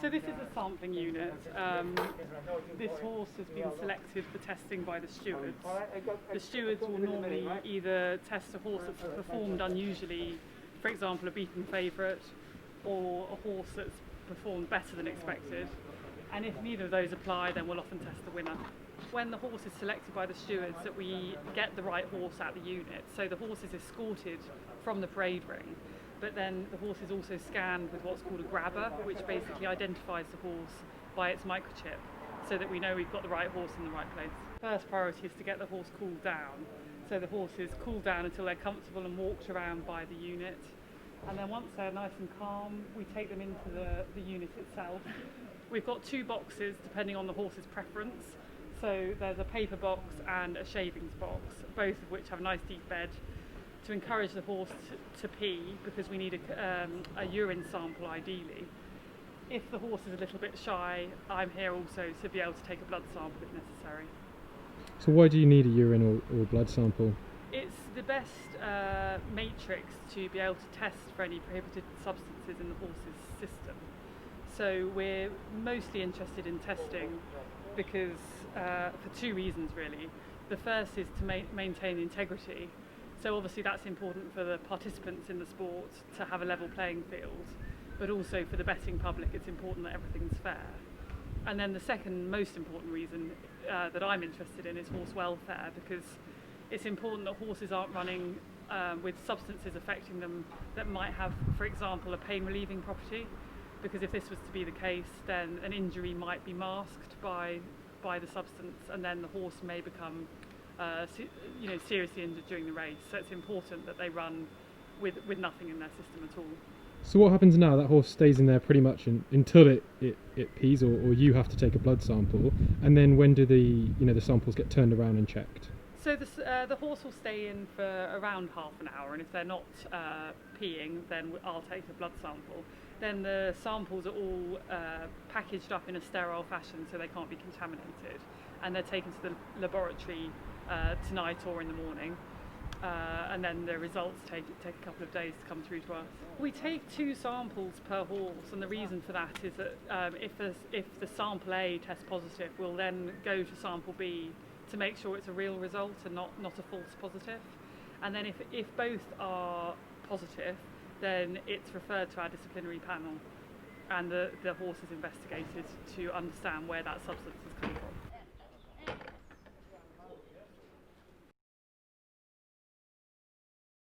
So this is a sampling unit. This horse has been selected for testing by the stewards. The stewards will normally either test a horse that's performed unusually, for example a beaten favourite, or a horse that's performed better than expected. And if neither of those apply, then we'll often test the winner. When the horse is selected by the stewards, that we get the right horse at the unit. So the horse is escorted from the parade ring, but then the horse is also scanned with what's called a grabber, which basically identifies the horse by its microchip, so that we know we've got the right horse in the right place. First priority is to get the horse cooled down. So the horse is cooled down until they're comfortable and walked around by the unit. And then once they're nice and calm, we take them into the unit itself. We've got two boxes depending on the horse's preference. So there's a paper box and a shavings box, both of which have a nice deep bed to encourage the horse to pee, because we need a urine sample ideally. If the horse is a little bit shy, I'm here also to be able to take a blood sample if necessary. So why do you need a urine or blood sample? It's the best matrix to be able to test for any prohibited substances in the horse's system. So we're mostly interested in testing because for two reasons really. The first is to maintain integrity. So obviously that's important for the participants in the sport to have a level playing field, but also for the betting public it's important that everything's fair. And then the second most important reason that I'm interested in is horse welfare, because it's important that horses aren't running with substances affecting them that might have, for example, a pain relieving property, because if this was to be the case, then an injury might be masked by the substance, and then the horse may become seriously injured during the race. So it's important that they run with nothing in their system at all. So what happens now? That horse stays in there pretty much until it pees, or you have to take a blood sample, and then when do the samples get turned around and checked? So the horse will stay in for around half an hour, and if they're not peeing, then I'll take the blood sample. Then the samples are all packaged up in a sterile fashion so they can't be contaminated, and they're taken to the laboratory tonight or in the morning, and then the results take a couple of days to come through to us. We take 2 samples per horse, and the reason for that is that if the sample A tests positive, we'll then go to sample B to make sure it's a real result and not a false positive. And then if both are positive, then it's referred to our disciplinary panel, and the horse is investigated to understand where that substance has come from.